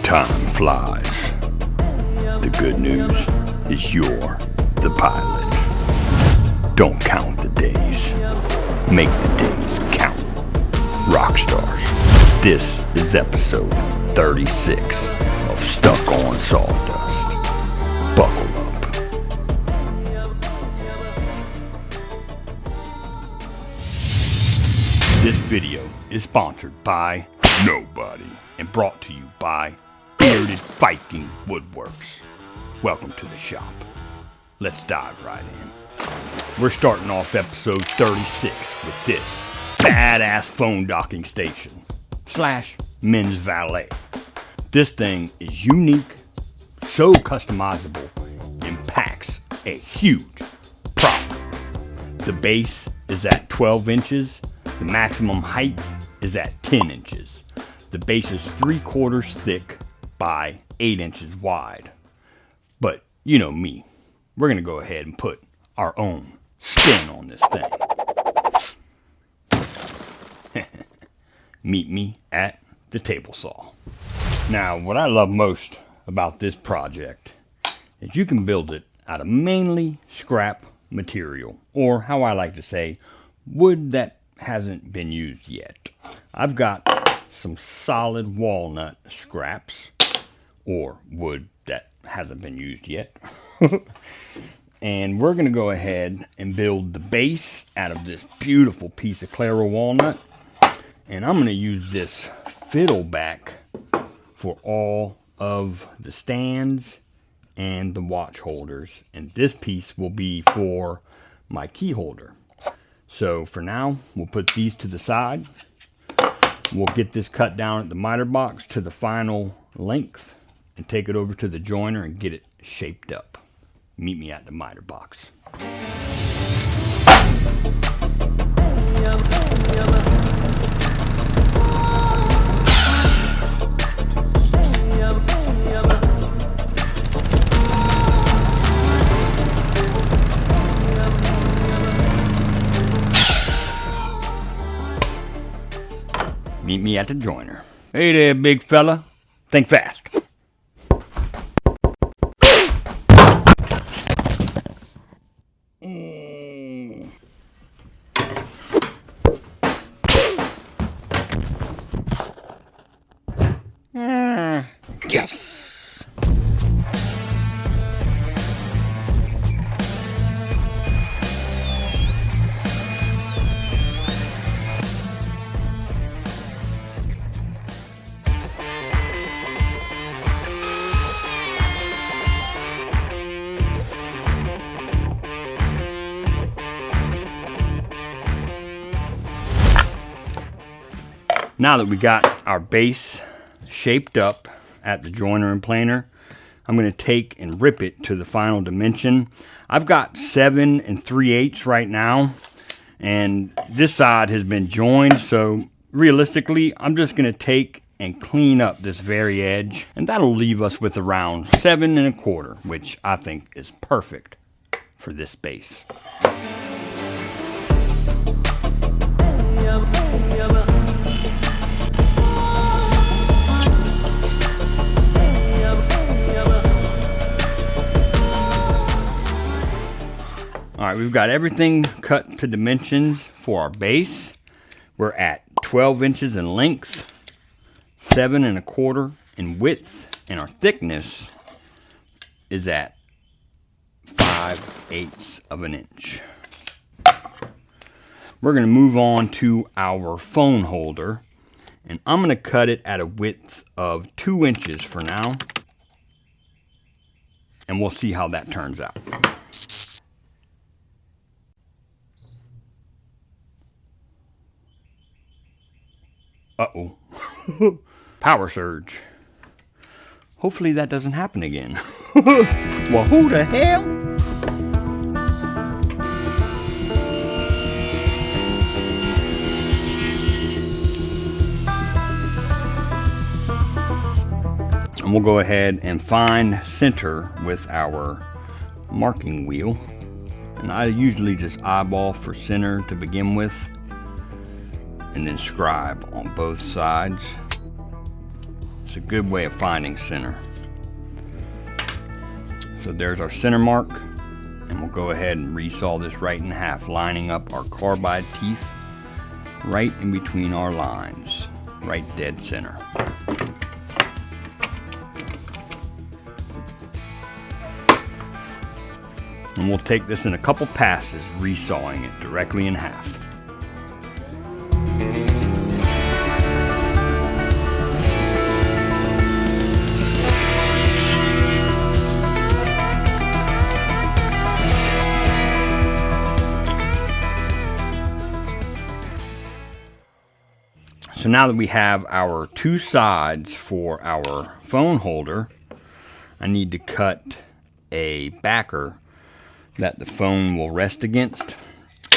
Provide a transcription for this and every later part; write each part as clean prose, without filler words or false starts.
Time flies. The good news is you're the pilot. Don't count the days. Make the days count. Rock stars. This is episode 36 of Stuck on Sawdust. Buckle up. This video is sponsored by nobody and brought to you by Bearded Viking Woodworks. Welcome to the shop. Let's dive right in. We're starting off episode 36 with this badass phone docking station / men's valet. This thing is unique, so customizable, and packs a huge profit. The base is at 12 inches. The maximum height is at 10 inches. The base is 3/4 thick by 8 inches wide. But you know me, we're going to go ahead and put our own spin on this thing. Meet me at the table saw. Now, what I love most about this project is you can build it out of mainly scrap material, or how I like to say, wood that hasn't been used yet. I've got some solid walnut scraps, or wood that hasn't been used yet. And we're going to go ahead and build the base out of this beautiful piece of Claro walnut. And I'm going to use this fiddle back for all of the stands and the watch holders. And this piece will be for my key holder. So for now, we'll put these to the side. We'll get this cut down at the miter box to the final length and take it over to the joiner and get it shaped up. Meet me at the miter box. Meet me at the joiner. Hey there, big fella. Think fast. Yes. Now that we got our base shaped up at the joiner and planer, I'm going to take and rip it to the final dimension. I've got 7 3/8 right now, and this side has been joined, so realistically I'm just going to take and clean up this very edge, and that'll leave us with around 7 1/4, which I think is perfect for this base. Alright, we've got everything cut to dimensions for our base. We're at 12 inches in length, 7 1/4 in width, and our thickness is at 5/8 of an inch. We're going to move on to our phone holder, and I'm going to cut it at a width of 2 inches for now, and we'll see how that turns out. Uh-oh. Power surge. Hopefully that doesn't happen again. Well, who the hell? And we'll go ahead and find center with our marking wheel. And I usually just eyeball for center to begin with, and then scribe on both sides. It's a good way of finding center. So there's our center mark, and we'll go ahead and resaw this right in half, lining up our carbide teeth right in between our lines, right dead center. And we'll take this in a couple passes, resawing it directly in half. So now that we have our two sides for our phone holder, I need to cut a backer that the phone will rest against.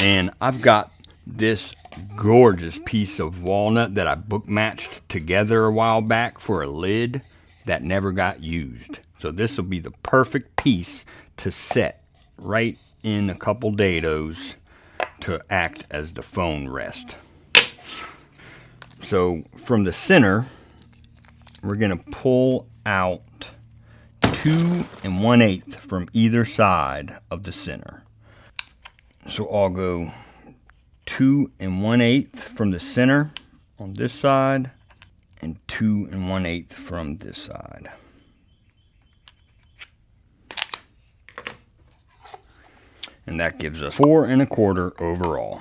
And I've got this gorgeous piece of walnut that I book matched together a while back for a lid that never got used. So this will be the perfect piece to set right in a couple dados to act as the phone rest. So from the center, we're going to pull out 2 1/8 from either side of the center. So I'll go 2 1/8 from the center on this side and 2 1/8 from this side. And that gives us 4 1/4 overall.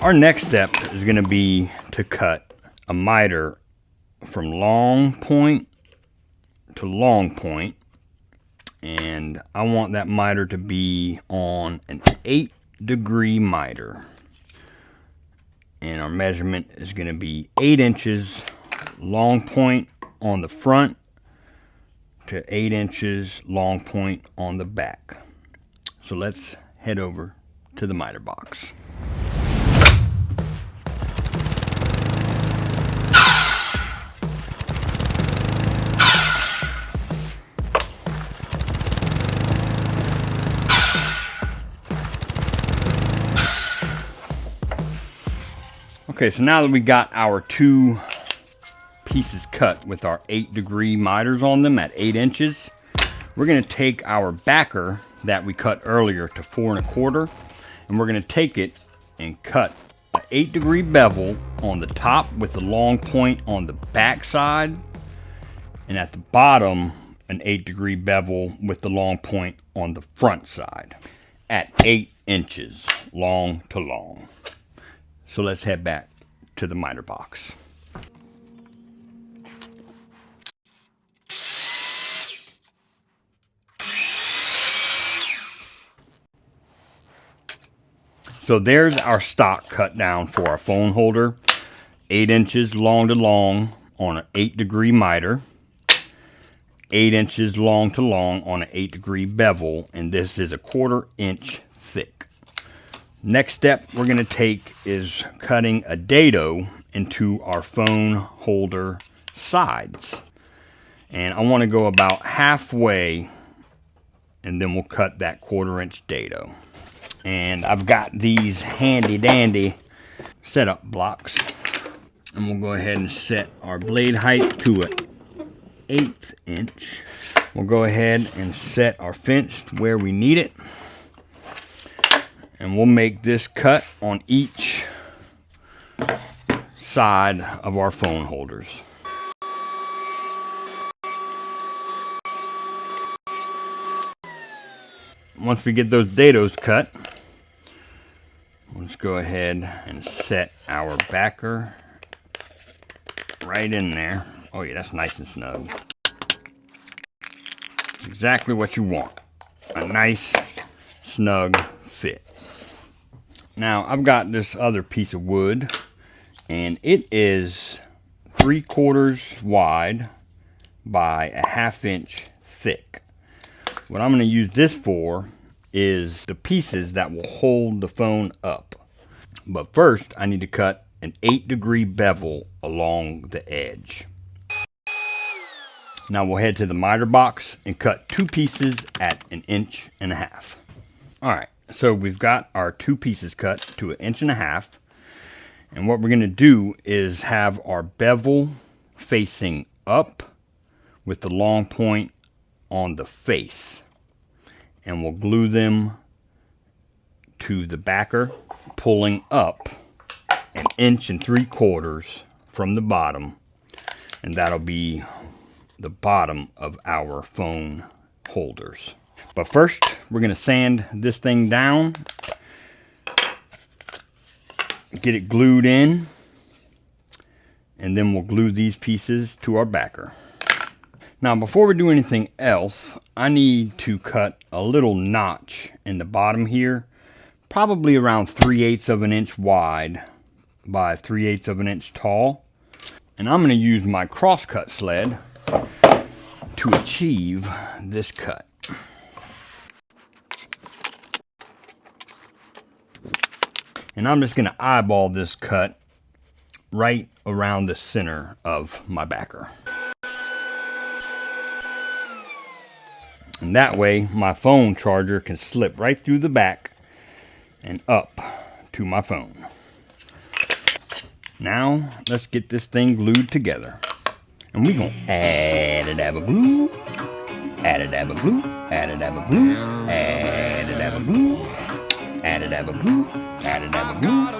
Our next step is going to be to cut a miter from long point to long point, and I want that miter to be on an 8-degree miter, and our measurement is going to be 8 inches long point on the front to 8 inches long point on the back. So let's head over to the miter box. Okay, so now that we got our two pieces cut with our 8-degree miters on them at 8 inches, we're going to take our backer that we cut earlier to 4 1/4, and we're going to take it and cut an 8-degree bevel on the top with the long point on the back side, and at the bottom an 8-degree bevel with the long point on the front side at 8 inches long to long. So let's head back to the miter box. So there's our stock cut down for our phone holder. 8 inches long to long on an 8-degree miter. 8 inches long to long on an 8-degree bevel, and this is a 1/4 inch thick. Next step we're going to take is cutting a dado into our phone holder sides. And I want to go about halfway, and then we'll cut that 1/4 inch dado. And I've got these handy dandy setup blocks. And we'll go ahead and set our blade height to an 1/8 inch. We'll go ahead and set our fence where we need it. And we'll make this cut on each side of our phone holders. Once we get those dados cut, let's go ahead and set our backer right in there. Oh yeah, that's nice and snug. Exactly what you want. A nice, snug fit. Now, I've got this other piece of wood, and it is 3/4 wide by a 1/2 inch thick. What I'm going to use this for is the pieces that will hold the phone up. But first, I need to cut an 8-degree bevel along the edge. Now we'll head to the miter box and cut 2 pieces at 1.5 inches. Alright, so we've got our 2 pieces cut to 1.5 inches. And what we're going to do is have our bevel facing up with the long point on the face. And we'll glue them to the backer, pulling up 1.75 inches from the bottom. And that'll be the bottom of our phone holders. But first, we're going to sand this thing down, get it glued in, and then we'll glue these pieces to our backer. Now, before we do anything else, I need to cut a little notch in the bottom here, probably around 3/8 of an inch wide by 3/8 of an inch tall. And I'm going to use my crosscut sled to achieve this cut. And I'm just going to eyeball this cut right around the center of my backer. And that way my phone charger can slip right through the back and up to my phone. Now let's get this thing glued together. And we're going to add a dab of glue, add a dab of glue, add a dab of glue, add a dab of glue, add a dab of glue, add a dab of glue.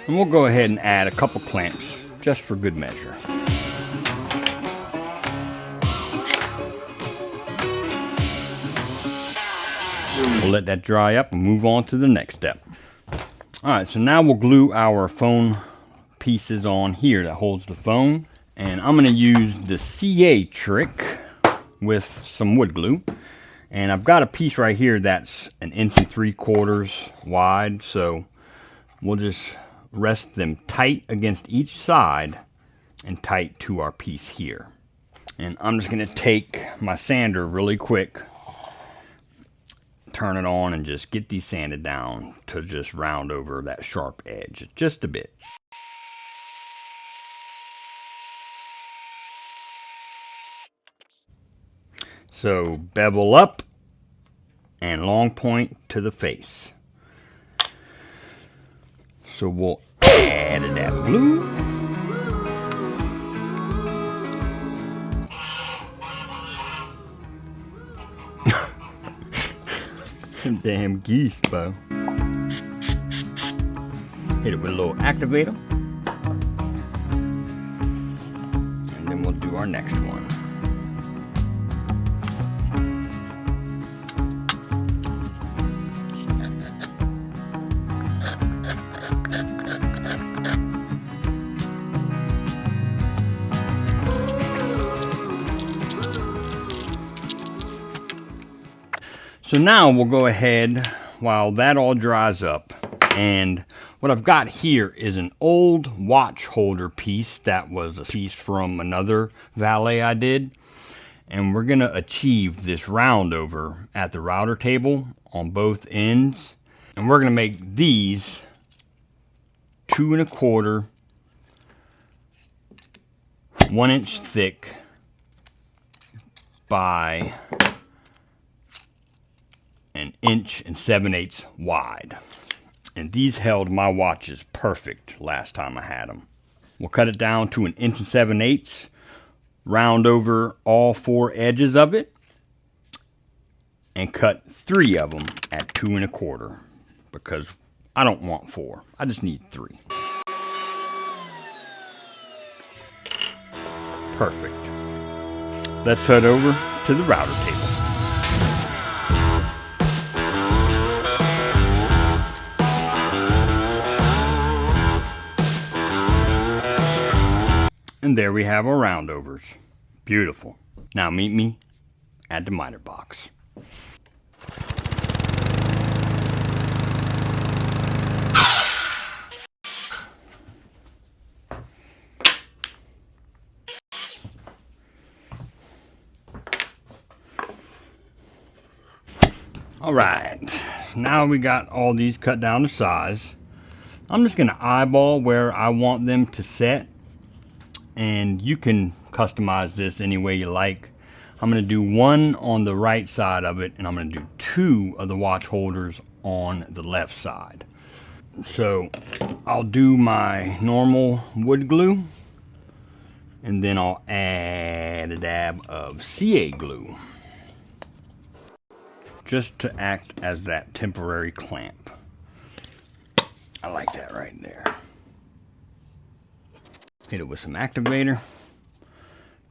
And we'll go ahead and add a couple clamps just for good measure. We'll let that dry up and move on to the next step. Alright, so now we'll glue our phone pieces on here that holds the phone. And I'm going to use the CA trick with some wood glue. And I've got a piece right here that's 1.75 inches wide. So we'll just rest them tight against each side and tight to our piece here. And I'm just going to take my sander really quick, turn it on, and just get these sanded down to just round over that sharp edge just a bit. So bevel up and long point to the face. So we'll add a dab of glue. Damn geese, Bo. Hit it with a little activator. And then we'll do our next one. So now we'll go ahead while that all dries up, and what I've got here is an old watch holder piece that was a piece from another valet I did, and we're gonna achieve this round over at the router table on both ends, and we're gonna make these 2¼ 1 inch thick by 1.7 inches wide. And these held my watches perfect last time I had them. We'll cut it down to 1.7 inches, round over all 4 edges of it, and cut 3 of them at 2¼ because I don't want 4. I just need 3. Perfect. Let's head over to the router table. And there we have our roundovers. Beautiful. Now meet me at the miter box. All right, now we got all these cut down to size. I'm just gonna eyeball where I want them to set, and you can customize this any way you like. I'm gonna do one on the right side of it, and I'm gonna do 2 of the watch holders on the left side. So I'll do my normal wood glue, and then I'll add a dab of CA glue, just to act as that temporary clamp. I like that right there. Hit it with some activator.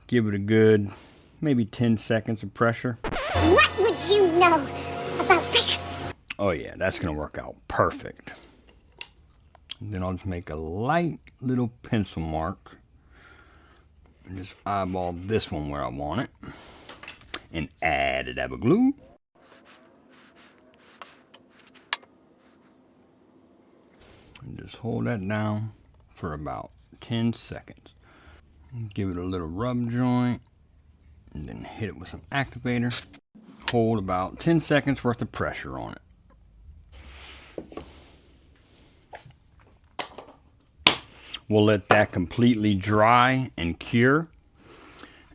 Give it a good, maybe 10 seconds of pressure. What would you know about pressure? Oh yeah, that's gonna work out perfect. And then I'll just make a light little pencil mark. And just eyeball this one where I want it. And add a dab of glue. And just hold that down for about 10 seconds. Give it a little rub joint, and then hit it with some activator. Hold about 10 seconds worth of pressure on it. We'll let that completely dry and cure.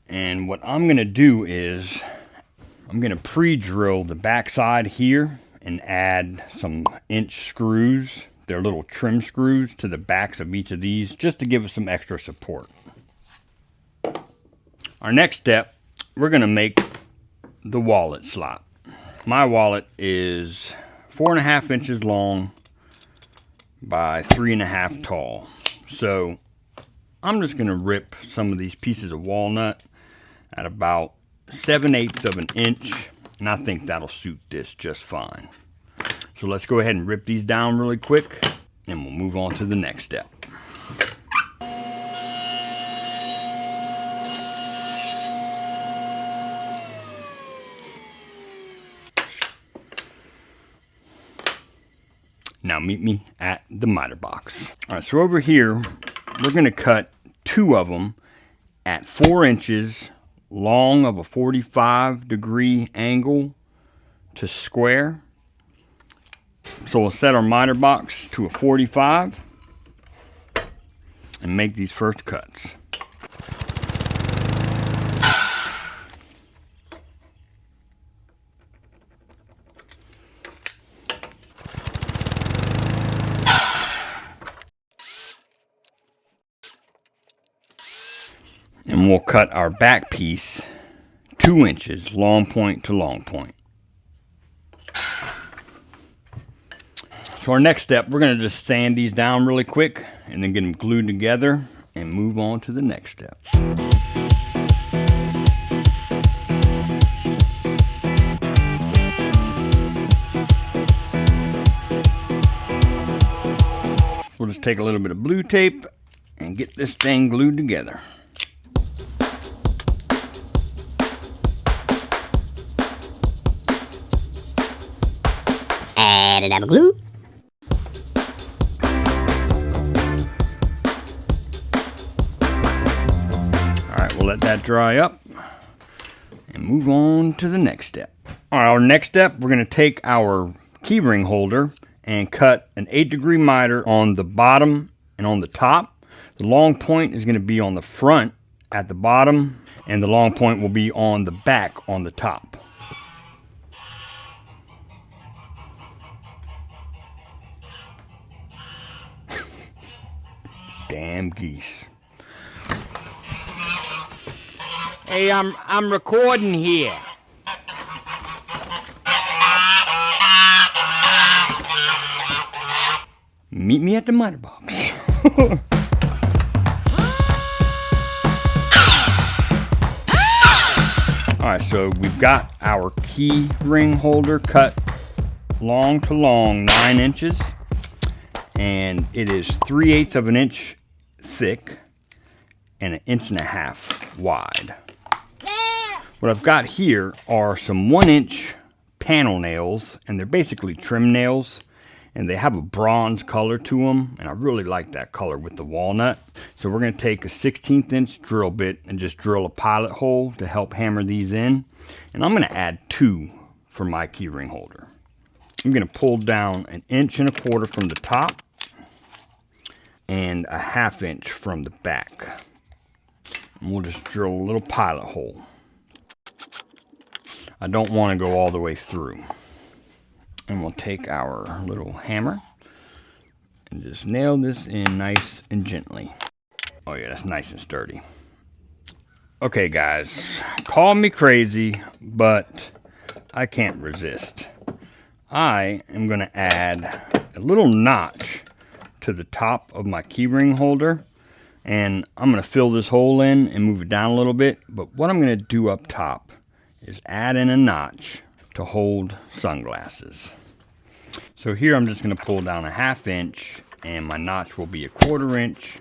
And what I'm gonna do is, I'm gonna pre-drill the backside here and add some inch screws. They're little trim screws to the backs of each of these, just to give us some extra support. Our next step, we're gonna make the wallet slot. My wallet is 4.5 inches long by 3.5 tall. So I'm just gonna rip some of these pieces of walnut at about 7/8 of an inch, and I think that'll suit this just fine. So let's go ahead and rip these down really quick, and we'll move on to the next step. Now meet me at the miter box. All right, so over here, we're gonna cut 2 of them at 4 inches long of a 45-degree angle to square. So we'll set our miter box to a 45 and make these first cuts. And we'll cut our back piece 2 inches long point to long point. So our next step, we're going to just sand these down really quick and then get them glued together and move on to the next step. We'll just take a little bit of blue tape and get this thing glued together. Add a dab of glue. Alright, we'll let that dry up and move on to the next step. Alright, our next step, we're going to take our keyring holder and cut an 8-degree miter on the bottom and on the top. The long point is going to be on the front at the bottom, and the long point will be on the back on the top. Damn geese. Hey, I'm recording here. Meet me at the miter box. Alright, so we've got our key ring holder cut long to long, 9 inches. And it is 3/8 of an inch thick and 1.5 inches wide. What I've got here are some 1-inch panel nails, and they're basically trim nails, and they have a bronze color to them, and I really like that color with the walnut. So we're going to take a 1/16 inch drill bit and just drill a pilot hole to help hammer these in, and I'm going to add 2 for my keyring holder. I'm going to pull down 1.25 inches from the top and 1/2 inch from the back. And we'll just drill a little pilot hole. I don't want to go all the way through. And we'll take our little hammer and just nail this in nice and gently. Oh yeah, that's nice and sturdy. Okay guys, call me crazy, but I can't resist. I am going to add a little notch to the top of my keyring holder, and I'm going to fill this hole in and move it down a little bit. But what I'm going to do up top is add in a notch to hold sunglasses. So here I'm just going to pull down 1/2 inch, and my notch will be 1/4 inch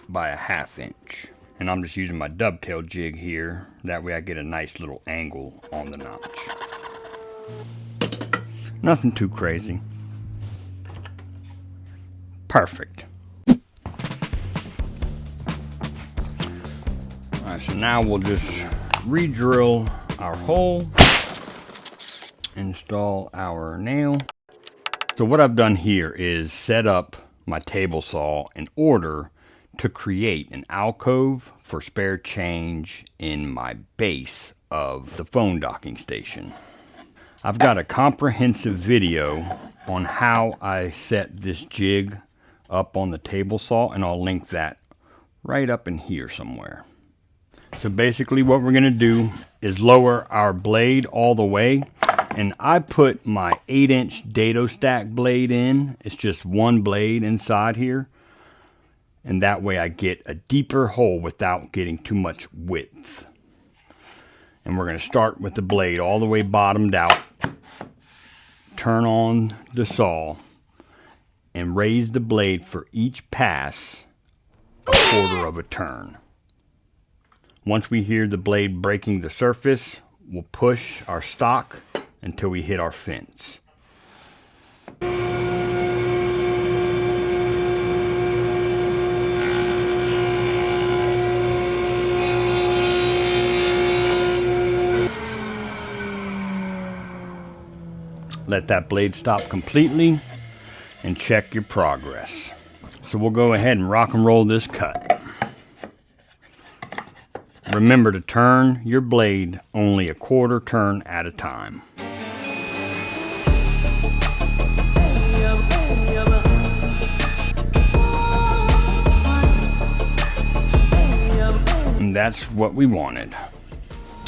by 1/2 inch. And I'm just using my dovetail jig here. That way I get a nice little angle on the notch. Nothing too crazy. Perfect. Alright, so now we'll just re-drill our hole. Install our nail. So what I've done here is set up my table saw in order to create an alcove for spare change in my base of the phone docking station. I've got a comprehensive video on how I set this jig up on the table saw, and I'll link that right up in here somewhere. So basically what we're going to do is lower our blade all the way, and I put my 8-inch dado stack blade in. It's just one blade inside here, and that way I get a deeper hole without getting too much width. And we're going to start with the blade all the way bottomed out, turn on the saw, and raise the blade for each pass 1/4 of a turn. Once we hear the blade breaking the surface, we'll push our stock until we hit our fence. Let that blade stop completely and check your progress. So we'll go ahead and rock and roll this cut. Remember to turn your blade only 1/4 turn at a time. And that's what we wanted.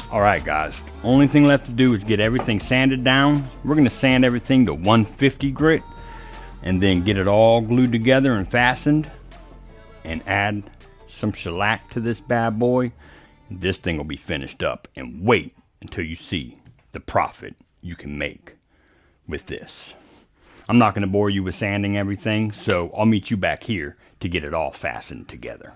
Alright guys, only thing left to do is get everything sanded down. We're going to sand everything to 150 grit and then get it all glued together and fastened, and add some shellac to this bad boy. This thing will be finished up, and wait until you see the profit you can make with this. I'm not going to bore you with sanding everything, so I'll meet you back here to get it all fastened together.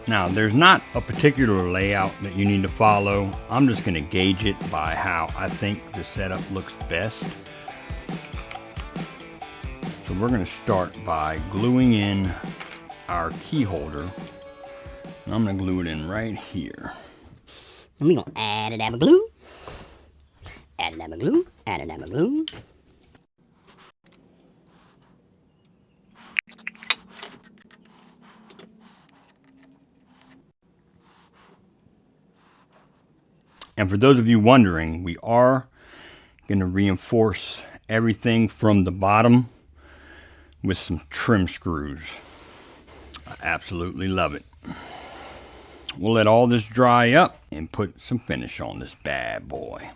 Now, there's not a particular layout that you need to follow. I'm just going to gauge it by how I think the setup looks best. So we're going to start by gluing in our key holder. And I'm going to glue it in right here. And we're going to add a dab of glue. Add a dab of glue. Add a dab of glue. And for those of you wondering, we are going to reinforce everything from the bottom with some trim screws. I absolutely love it. We'll let all this dry up and put some finish on this bad boy.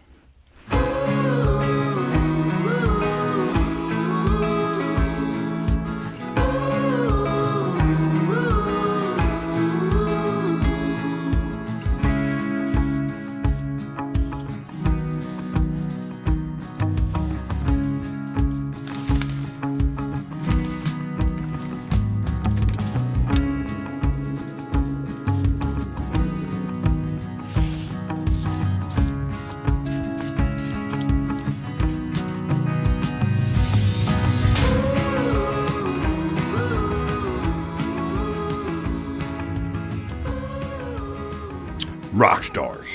rock stars.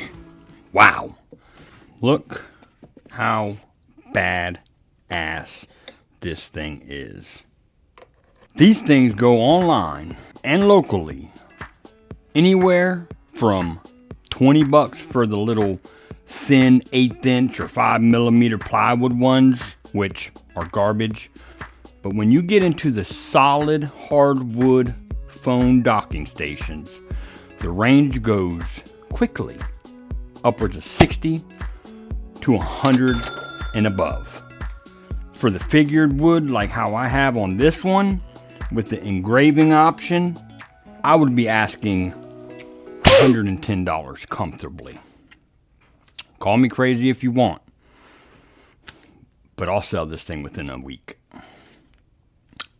Wow. Look how bad ass this thing is. These things go online and locally anywhere from $20 for the little thin 1/8 inch or 5mm plywood ones, which are garbage. But when you get into the solid hardwood phone docking stations, the range goes quickly, upwards of 60 to 100 and above. For the figured wood, like how I have on this one, with the engraving option, I would be asking $110 comfortably. Call me crazy if you want, but I'll sell this thing within a week.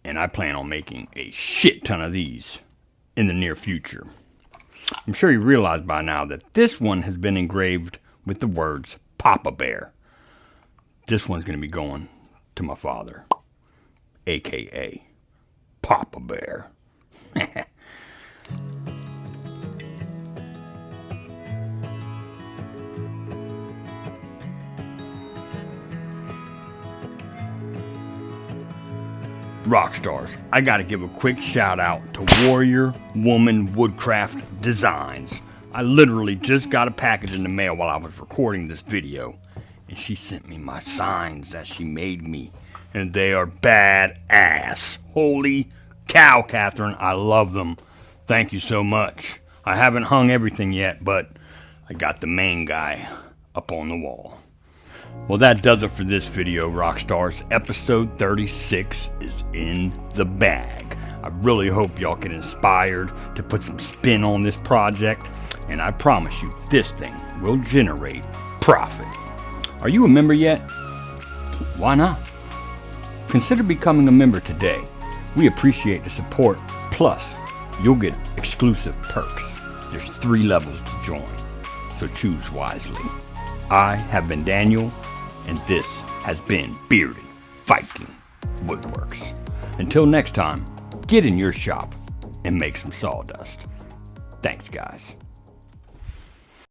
And I plan on making a shit ton of these in the near future. I'm sure you realize by now that this one has been engraved with the words Papa Bear. This one's going to be going to my father, aka Papa Bear. Rock stars, I gotta give a quick shout out to Warrior Woman Woodcraft Designs. I literally just got a package in the mail while I was recording this video, and she sent me my signs that she made me, and they are badass. Holy cow, Catherine, I love them. Thank you so much. I haven't hung everything yet, but I got the main guy up on the wall. Well, that does it for this video, rock stars. Episode 36 is in the bag. I really hope y'all get inspired to put some spin on this project, and I promise you this thing will generate profit. Are you a member yet? Why not? Consider becoming a member today. We appreciate the support, plus you'll get exclusive perks. There's 3 levels to join, so choose wisely. I have been Daniel, and this has been Bearded Viking Woodworks. Until next time, get in your shop and make some sawdust. Thanks, guys.